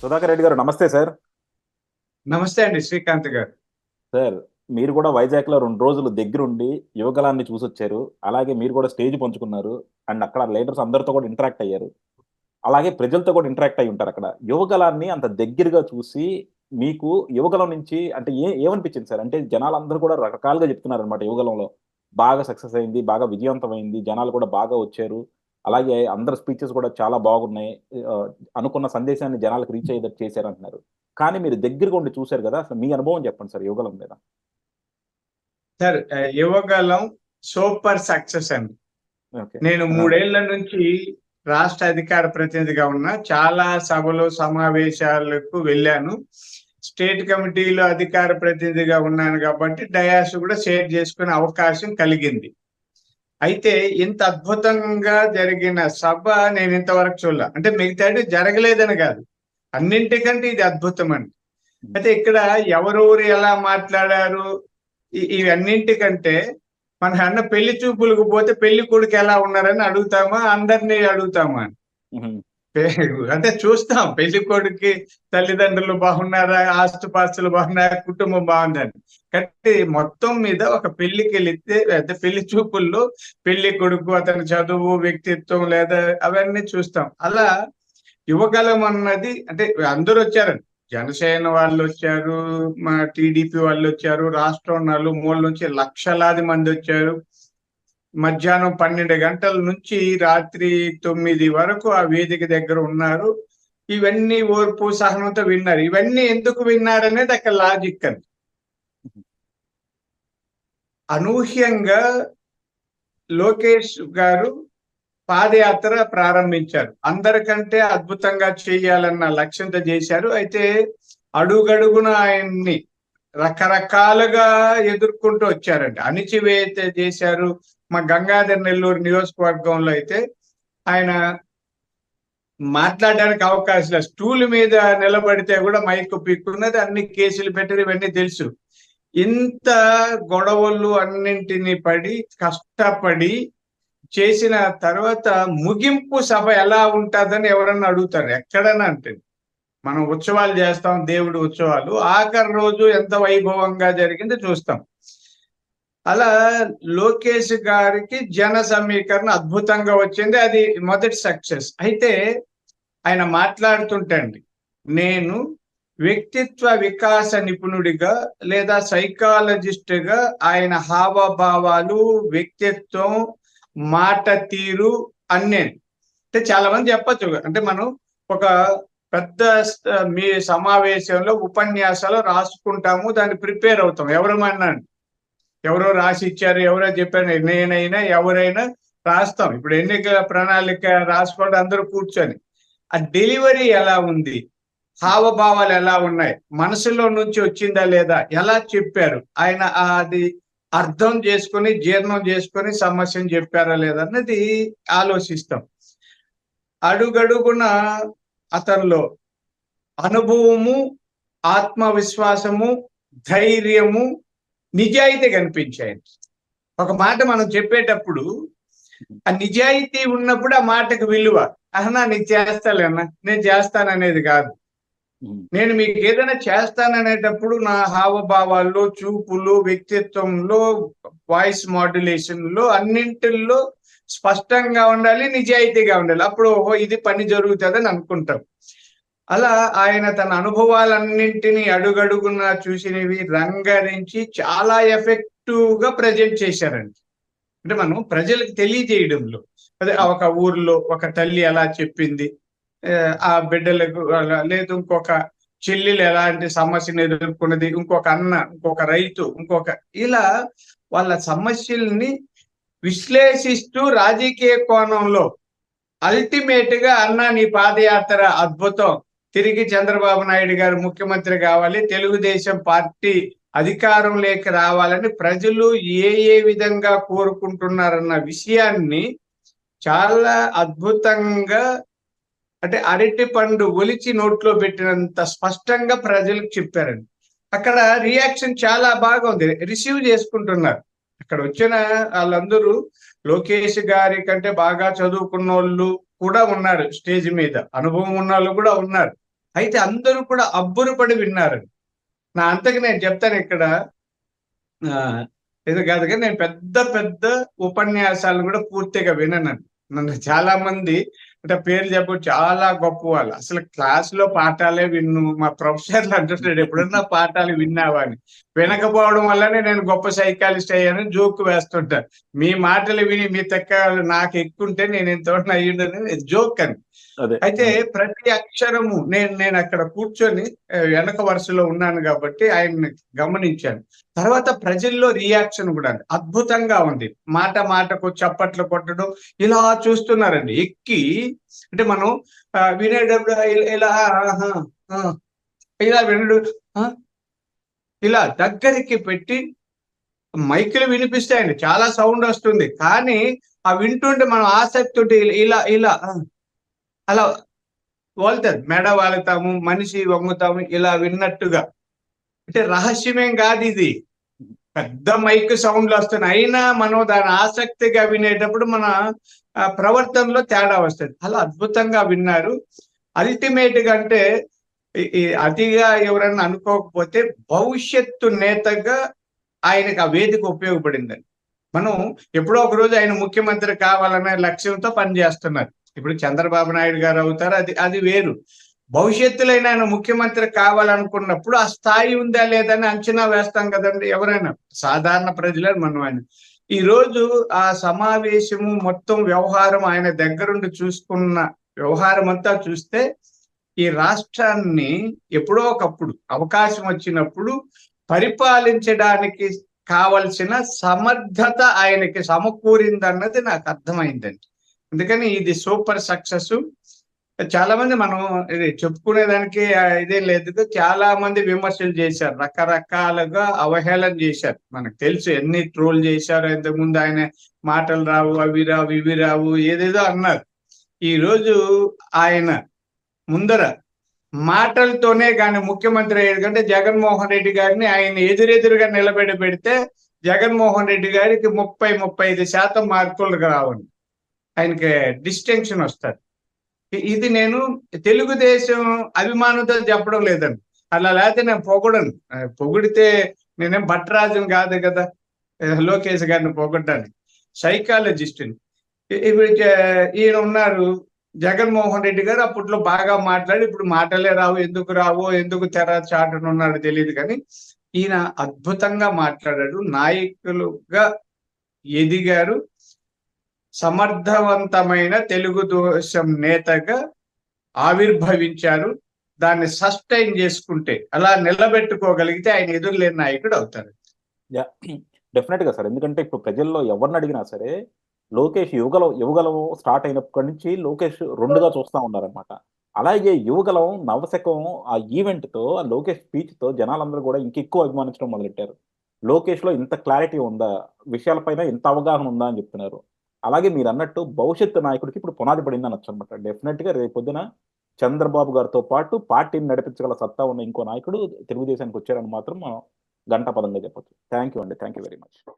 సుధాకర్ రెడ్డి గారు నమస్తే సార్. నమస్తే అండి శ్రీకాంత్ గారు. సార్, మీరు కూడా వైజాగ్‌లో 2 రోజులు దగ్గరుండి యువగళాన్ని చూసొచ్చారు. అలాగే మీరు కూడా స్టేజ్ పంచుకున్నారు. అండ్ అక్కడ లీడర్స్ అందరితో కూడా ఇంటరాక్ట్ అయ్యారు. అలాగే ప్రజలతో కూడా ఇంటరాక్ట్ అయ్యి ఉంటారక్కడ. యువగళాన్ని అంత దగ్గరగా చూసి మీకు యువగళం నుంచి అంటే ఏమనిపించింది సార్? అంటే జనాలందరూ కూడా రకరకాలుగా చెప్తున్నారనమాట యువగళంలో. బాగా సక్సెస్ అయింది, బాగా విజయవంతమైంది, జనాలు కూడా బాగా వచ్చారు. అలాగే అందరి స్పీచెస్ కూడా చాలా బాగున్నాయి. ఆహ్, అనుకున్న సందేశాన్ని జనాలకు రీచ్ అయ్యేటట్టు చేశారంటున్నారు. కానీ మీరు దగ్గరగా ఉండి చూసారు గదా! అసలు మీ అనుభవం చెప్పండి సార్ యువగళం మీద? సార్ యువగలం సూపర్ సక్సెస్ అండి. ఓకే. నేను ఆ! 3 ఏళ్ల నుంచి రాష్ట్ర అధికార ప్రతినిధిగా ఉన్నా. చాలా సభలు, సమావేశాలకు వెళ్ళాను. స్టేట్ కమిటీలో అధికార ప్రతినిధిగా ఉన్నాను కాబట్టి డయాస్ కూడా షేర్ చేసుకునే అవకాశం కలిగింది. అయితే ఇంత అద్భుతంగా జరిగిన సభ నేను ఇంతవరకు చూడలే. అంటే మిగతాది జరగలేదని కాదు. అన్నింటికంటే ఇది అద్భుతం అండి. హ్మ్. అయితే ఇక్కడ ఎవరెవరు ఎలా మాట్లాడారు ఇవన్నింటికంటే మన అన్న పెళ్లి చూపులకు పోతే పెళ్లి కొడుకు ఎలా ఉన్నారని అడుగుతామా, అందరినీ అడుగుతామా? హుహు. అంటే చూస్తాం పెళ్లి కొడుక్కి తల్లిదండ్రులు బాగున్నారా, ఆస్తుపాస్తులు బాగున్నారా, కుటుంబం బాగుందని. కాబట్టి మొత్తం మీద ఒక పెళ్లికి వెళితే అంటే పెళ్లి చూపుల్లో పెళ్లి కొడుకు, అతని చదువు, వ్యక్తిత్వం లేదా అవన్నీ చూస్తాం. అలా యువగలం అన్నది అంటే అందరూ వచ్చారండి. జనసేన వాళ్ళు వచ్చారు, మా టీడీపీ వాళ్ళు వచ్చారు, రాష్ట్రం నలుమూల నుంచి లక్షలాది మంది వచ్చారు. మధ్యాహ్నం 12 గంటల నుంచి రాత్రి 9 వరకు ఆ వేదిక దగ్గర ఉన్నారు. ఇవన్నీ ఓర్పు సహనంతో విన్నారు. ఇవన్నీ ఎందుకు విన్నారనేది అక్కడ లాజిక్ అని. హుహు. అనూహ్యంగా లోకేష్ గారు పాదయాత్ర ప్రారంభించారు. అందరికంటే అద్భుతంగా చేయాలన్న లక్ష్యంతో చేశారు. అయితే అడుగడుగున ఆయన్ని రకరకాలుగా ఎదుర్కొంటూ వచ్చారండి. అణిచివేత చేశారు. మా గంగాధర్ నెల్లూరు నియోజకవర్గంలో అయితే ఆయన మాట్లాడడానికి అవకాశం లేదు. స్టూల్ మీద నిలబడితే కూడా మైకు పీక్కున్నది, అన్ని కేసులు పెట్టారు, ఇవన్నీ తెలుసు. ఇంత గొడవలు అన్నింటినీ పడి కష్టపడి చేసిన తర్వాత ముగింపు సభ ఎలా ఉంటుందని ఎవరన్నా అడుగుతారు ఎక్కడన్నా. అంటే మనం ఉత్సవాలు చేస్తాం, దేవుడి ఉత్సవాలు ఆఖరి రోజు ఎంత వైభవంగా జరిగిందో చూస్తాం. అలా లోకేష్ గారికి జన సమీకరణ అద్భుతంగా వచ్చింది. అది మొదటి సక్సెస్. అయితే ఆయన మాట్లాడుతుంటే అండి, నేను వ్యక్తిత్వ వికాస నిపుణుడిగా లేదా సైకాలజిస్ట్గా ఆయన హావభావాలు, వ్యక్తిత్వం, మాట తీరు అన్నీ అంటే చాలా మంది చెప్పచ్చు. అంటే మనం ఒక పెద్ద మీ సమావేశంలో ఉపన్యాసాలు రాసుకుంటాము, దాన్ని ప్రిపేర్ అవుతాం. ఎవరమన్నా ఎవరో రాసి ఇచ్చారు, ఎవరో చెప్పారు, నేనైనా ఎవరైనా రాస్తాం. ఇప్పుడు ఎన్నికల ప్రణాళిక రాసుకోవడం అందరూ కూర్చొని ఆ డెలివరీ ఎలా ఉంది, హావభావాలు ఎలా ఉన్నాయి, మనసులో నుంచి వచ్చిందా లేదా, ఎలా చెప్పారు ఆయన, అది అర్థం చేసుకొని జీర్ణం చేసుకొని సమస్యను చెప్పారా లేదా అన్నది ఆలోచిస్తాం. అడుగడుగున అతనిలో అనుభవము, ఆత్మవిశ్వాసము, ధైర్యము, నిజాయితీ కనిపించాయి. ఒక మాట మనం చెప్పేటప్పుడు ఆ నిజాయితీ ఉన్నప్పుడు ఆ మాటకు విలువ. అహనా నీకు చేస్తాలేనా, నేను చేస్తాననేది కాదు. హ్మ్. నేను మీకు ఏదైనా చేస్తాననేటప్పుడు నా హావభావాల్లో, చూపులు, వ్యక్తిత్వంలో, వాయిస్ మాడ్యులేషన్ లో అన్నింటిల్లో స్పష్టంగా ఉండాలి, నిజాయితీగా ఉండాలి. అప్పుడు ఓహో ఇది పని జరుగుతుందని అనుకుంటాం. అలా ఆయన తన అనుభవాలన్నింటినీ అడుగడుగున చూసినవి రంగరించి చాలా ఎఫెక్టివ్ గా ప్రజెంట్ చేశారండి. అంటే మనం ప్రజలకు తెలియజేయడంలో అదే ఒక ఊర్లో ఒక తల్లి ఎలా చెప్పింది, ఆ బిడ్డలకు లేదు ఇంకొక చెల్లెలు ఎలాంటి సమస్యను ఎదుర్కొన్నది, ఇంకొక అన్న, ఇంకొక రైతు, ఇంకొక ఇలా వాళ్ళ సమస్యల్ని విశ్లేషిస్తూ రాజకీయ కోణంలో అల్టిమేట్ గా అన్న నీ పాదయాత్ర అద్భుతం, తిరిగి చంద్రబాబు నాయుడు గారు ముఖ్యమంత్రి కావాలి, తెలుగుదేశం పార్టీ అధికారంలోకి రావాలని ప్రజలు ఏ విధంగా కోరుకుంటున్నారన్న విషయాన్ని చాలా అద్భుతంగా అంటే అరటి పండు ఒలిచి నోట్లో పెట్టినంత స్పష్టంగా ప్రజలకు చెప్పారండి. అక్కడ రియాక్షన్ చాలా బాగా ఉంది, రిసీవ్ చేసుకుంటున్నారు. అక్కడ వచ్చిన వాళ్ళందరూ లోకేష్ గారి కంటే బాగా చదువుకున్న వాళ్ళు కూడా ఉన్నారు, స్టేజ్ మీద అనుభవం ఉన్న వాళ్ళు కూడా ఉన్నారు. అయితే అందరూ కూడా అబ్బురపడి విన్నారు. నా అంతకి నేను చెప్తాను ఇక్కడ, ఆ, ఇది కాదు కానీ నేను పెద్ద పెద్ద ఉపన్యాసాలు కూడా పూర్తిగా వినను. నన్ను చాలా మంది అంటే పేరు చెప్పు చాలా గొప్ప వాళ్ళు, అసలు క్లాస్ లో పాఠాలే విన్ను, మా ప్రొఫెసర్లు అంటుంటాడు ఎప్పుడన్నా పాఠాలు విన్నావా అని. వినకపోవడం వల్లనే నేను గొప్ప సైకాలజిస్ట్ అయ్యాను జోక్ వేస్తుంటాను. మీ మాటలు విని మీ తెక్కలు నాకు ఎక్కుంటే నేను ఇంతవరకు అయ్యిందని జోక్ అని. అదే అయితే ప్రతి అక్షరము నేను అక్కడ కూర్చొని వెనక వరుసలో ఉన్నాను కాబట్టి ఆయన్ని గమనించాను. తర్వాత ప్రజల్లో రియాక్షన్ కూడా అద్భుతంగా ఉంది. మాట మాటకు చప్పట్లు కొట్టడం ఇలా చూస్తున్నారండి ఎక్కి. అంటే మనం వినేటప్పుడు ఇలా ఆహా, ఆ, ఇలా వినడు, ఆ, ఇలా దగ్గరికి పెట్టి మైకులు వినిపిస్తాయండి, చాలా సౌండ్ వస్తుంది, కానీ ఆ వింటుంటే మనం ఆసక్తి ఉంటే ఇలా ఇలా అలా వాళ్తారు, మెడ వాళ్తాము, మనిషి వంగుతాము ఇలా విన్నట్టుగా. అంటే రహస్యమేం కాదు ఇది, పెద్ద మైక్ సౌండ్లు వస్తున్నాయి, అయినా మనం దాని ఆసక్తిగా వినేటప్పుడు మన ప్రవర్తనలో తేడా వస్తుంది. అలా అద్భుతంగా విన్నారు. అల్టిమేట్ గా అంటే అతిగా ఎవరన్నా అనుకోకపోతే భవిష్యత్తు నేతగా ఆయనకు ఆ వేదిక ఉపయోగపడిందని. మనం ఎప్పుడో ఒక రోజు ఆయన ముఖ్యమంత్రి కావాలనే లక్ష్యంతో పనిచేస్తున్నారు. ఇప్పుడు చంద్రబాబు నాయుడు గారు అవుతారు, అది వేరు. భవిష్యత్తులో ఆయన ముఖ్యమంత్రి కావాలనుకున్నప్పుడు ఆ స్థాయి ఉందా లేదని అంచనా వేస్తాం కదండి ఎవరైనా, సాధారణ ప్రజలని మనం. ఆయన ఈ రోజు ఆ సమావేశము మొత్తం వ్యవహారం ఆయన దగ్గరుండి చూసుకున్న వ్యవహారం అంతా చూస్తే ఈ రాష్ట్రాన్ని ఎప్పుడో ఒకప్పుడు అవకాశం వచ్చినప్పుడు పరిపాలించడానికి కావలసిన సమర్థత ఆయనకి సమకూరిందన్నది నాకు అర్థమైందండి. అందుకని ఇది సూపర్ సక్సెస్. చాలా మంది మనం ఇది చెప్పుకునేదానికి ఇదేం లేదు, చాలా మంది విమర్శలు చేశారు, రకరకాలుగా అవహేళన చేశారు. మనకు తెలుసు ఎన్ని ట్రోల్ చేశారు. ఇంతకుముందు ఆయన మాటలు రావు, అవి రావు, ఇవి రావు, ఏదేదో అన్నారు. ఈ రోజు ఆయన ముందర మాటలతోనే కానీ ముఖ్యమంత్రి అయ్యాడు. కంటే జగన్మోహన్ రెడ్డి గారిని ఆయన ఎదురెదురుగా నిలబెడి పెడితే జగన్మోహన్ రెడ్డి గారికి 30-35% మార్కులు రావండి, ఆయనకి డిస్టింక్షన్ వస్తారు. ఇది నేను తెలుగుదేశం అభిమానంతో చెప్పడం లేదండి, అలా లేకపోతే నేను పొగడను. పొగిడితే నేనేం భట్రాజుని కాదు కదా లోకేష్ గారిని పొగడ్డానికి, సైకాలజిస్ట్ని. ఇప్పుడు ఈయన ఉన్నారు జగన్మోహన్ రెడ్డి గారు, అప్పట్లో బాగా మాట్లాడి ఇప్పుడు మాటలే రావు, ఎందుకు రావో ఎందుకు తెర చాటునున్నాడు తెలియదు, కానీ ఈయన అద్భుతంగా మాట్లాడాడు, నాయకులుగా ఎదిగారు, సమర్థవంతమైన తెలుగుదేశం నేతగా ఆవిర్భవించారు. దాన్ని సస్టైన్ చేసుకుంటే అలా నిలబెట్టుకోగలిగితే ఆయన ఎదురులేని నాయకుడు అవుతారు. డెఫినెట్ గా సార్, ఎందుకంటే ఇప్పుడు ప్రజల్లో ఎవరిని అడిగినా సరే లోకేష్ యువగలం స్టార్ట్ అయినప్పటి నుంచి లోకేష్ రెండుగా చూస్తా ఉన్నారనమాట. అలాగే యువగలం నవశకం ఆ ఈవెంట్ తో, ఆ లోకేష్ స్పీచ్ తో జనాలందరూ కూడా ఇంకెక్కువ అభిమానించడం మొదలెట్టారు. లోకేష్ లో ఇంత క్లారిటీ ఉందా, విషయాలపైన ఇంత అవగాహన ఉందా అని చెప్తున్నారు. అలాగే మీరు అన్నట్టు భవిష్యత్తు నాయకుడికి ఇప్పుడు పునాది పడింది అనొచ్చు అనమాట. డెఫినెట్ గా రేపు పొద్దున చంద్రబాబు గారితో పాటు పార్టీని నడిపించగల సత్తా ఉన్న ఇంకో నాయకుడు తెలుగుదేశానికి వచ్చారని మాత్రం మనం గంటపదంగా చెప్పొచ్చు. థ్యాంక్ యూ అండి, థ్యాంక్ యూ వెరీ మచ్.